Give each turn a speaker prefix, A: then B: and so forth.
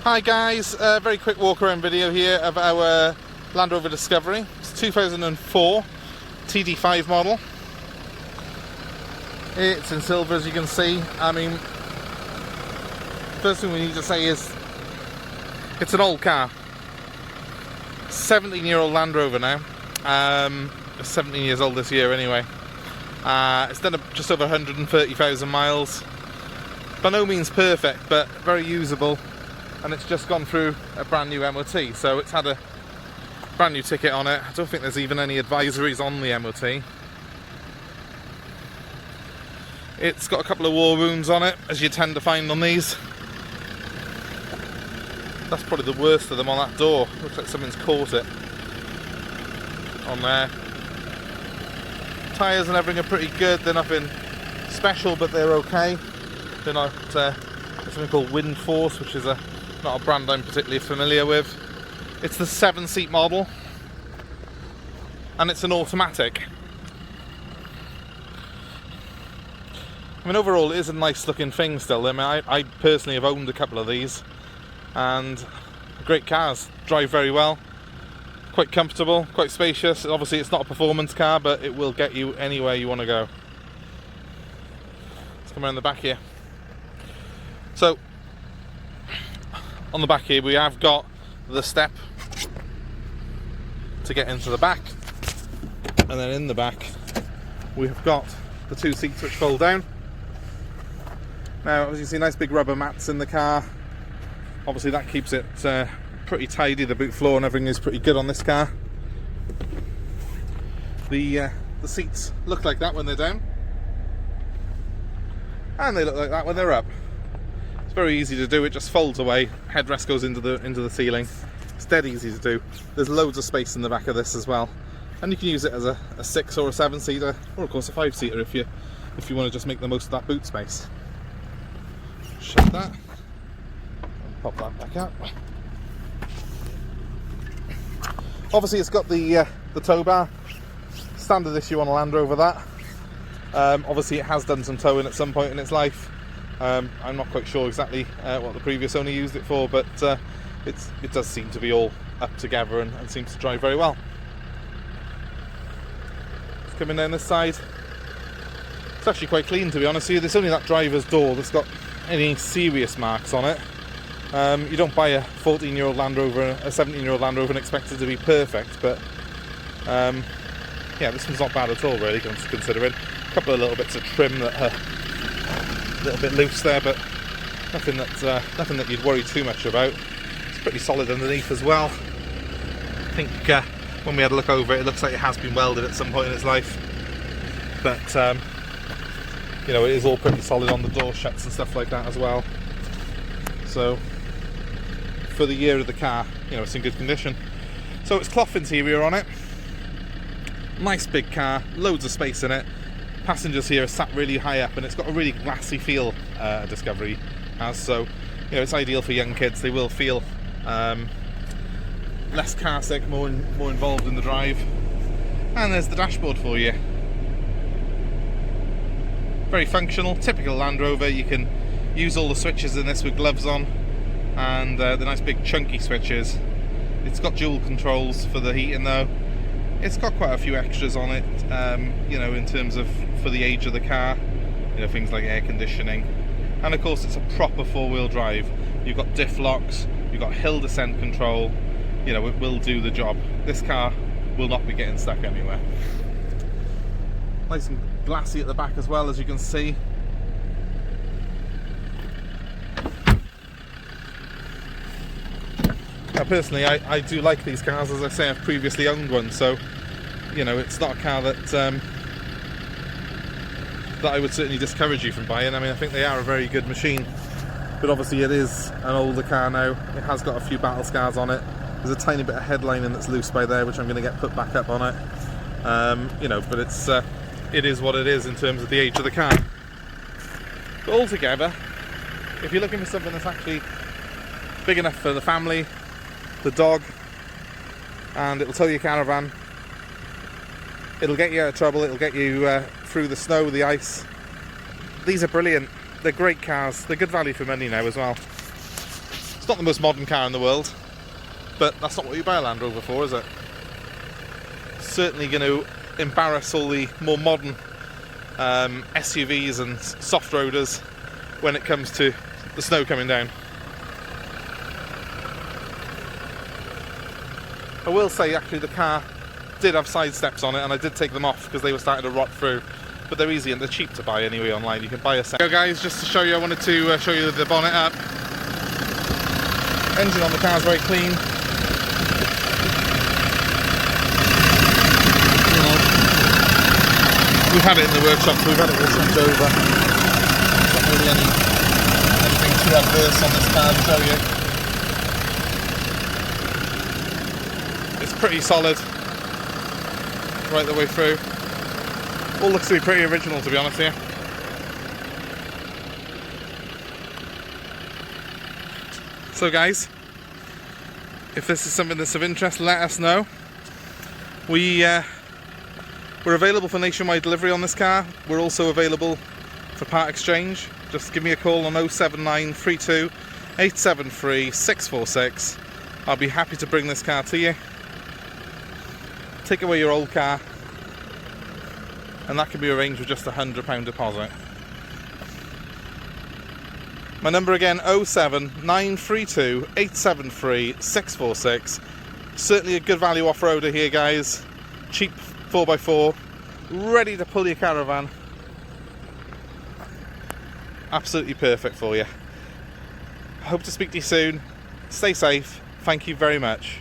A: Hi guys, very quick walk around video here of our Landrover Discovery. It's 2004 TD5 model. It's in silver, as you can see. I mean, first thing we need to say is it's an old car. 17-year-old Land Rover now. 17 years old this year anyway. It's done just over 130,000 miles. By no means perfect, but very usable. And it's just gone through a brand new MOT, so it's had a brand new ticket on it. I don't think there's even any advisories on the MOT. It's got a couple of war wounds on it, as you tend to find on these. That's probably the worst of them on that door. Looks like something's caught it on there. Tyres and everything are pretty good. They're nothing special, but they're okay. They're not there's something called Wind Force, which is not a brand I'm particularly familiar with. It's the 7-seat model, and it's an automatic. I mean, overall it is a nice looking thing still. I mean, I personally have owned a couple of these, and great cars. Drive very well, quite comfortable, quite spacious. Obviously it's not a performance car, but it will get you anywhere you want to go. Let's come around the back here. So on the back here we have got the step to get into the back, and then in the back we have got the 2 seats which fold down. Now, as you see, nice big rubber mats in the car. Obviously that keeps it pretty tidy. The boot floor and everything is pretty good on this car. The seats look like that when they're down, and they look like that when they're up. It's very easy to do. It just folds away. Headrest goes into the ceiling. It's dead easy to do. There's loads of space in the back of this as well, and you can use it as a 6 or a 7-seater, or of course a 5-seater if you want to just make the most of that boot space. Shut that. Pop that back up. Obviously it's got the tow bar. Standard issue on a Land Rover, that. Obviously it has done some towing at some point in its life. I'm not quite sure exactly what the previous owner used it for, but it does seem to be all up together and seems to drive very well. It's coming down this side. It's actually quite clean, to be honest with you. There's only that driver's door that's got any serious marks on it. You don't buy a 14-year-old Land Rover, a 17-year-old Land Rover and expect it to be perfect, but yeah, this one's not bad at all, really, considering. A couple of little bits of trim that are a little bit loose there, but nothing that you'd worry too much about. It's pretty solid underneath as well. I think when we had a look over it, it looks like it has been welded at some point in its life, but you know, it is all pretty solid on the door shuts and stuff like that as well. So for the year of the car, you know, it's in good condition. So it's cloth interior on it. Nice big car, loads of space in it. Passengers here are sat really high up, and it's got a really glassy feel, Discovery has. So, you know, it's ideal for young kids. They will feel less car sick, more involved in the drive. And there's the dashboard for you. Very functional, typical Land Rover. You can use all the switches in this with gloves on, and the nice big chunky switches. It's got dual controls for the heating though. It's got quite a few extras on it, you know, in terms of for the age of the car. You know, things like air conditioning, and of course it's a proper 4-wheel drive. You've got diff locks, you've got hill descent control. You know, it will do the job. This car will not be getting stuck anywhere. Nice and glassy at the back as well, as you can see. Now, personally, I do like these cars. As I say, I've previously owned one, so you know, it's not a car that I would certainly discourage you from buying. I mean, I think they are a very good machine, but obviously it is an older car now. It has got a few battle scars on it. There's a tiny bit of headlining that's loose by there, which I'm going to get put back up on it. You know, but it is what it is in terms of the age of the car. But altogether, if you're looking for something that's actually big enough for the family, the dog, and it'll tow your caravan, it'll get you out of trouble, it'll get you through the snow, the ice. These are brilliant. They're great cars. They're good value for money now as well. It's not the most modern car in the world, but that's not what you buy a Land Rover for, is it? Certainly going to embarrass all the more modern SUVs and soft roaders when it comes to the snow coming down. I will say actually the car did have side steps on it, and I did take them off because they were starting to rot through, but they're easy and they're cheap to buy anyway online. You can buy a set. So guys, just to show you, I wanted to show you the bonnet up. Engine on the car is very clean. We've had it in the workshop, so we've had it all sent over. Not really anything too adverse on this car to show you. It's pretty solid right the way through. All looks to be pretty original, to be honest here. So guys, if this is something that's of interest, let us know. We're available for nationwide delivery on this car. We're also available for part exchange. Just give me a call on 07932 873 646. I'll be happy to bring this car to you. Take away your old car, and that can be arranged with just a £100 deposit. My number again, 07932 873 646. Certainly a good value off-roader here, guys. Cheap 4x4, ready to pull your caravan. Absolutely perfect for you. Hope to speak to you soon. Stay safe. Thank you very much.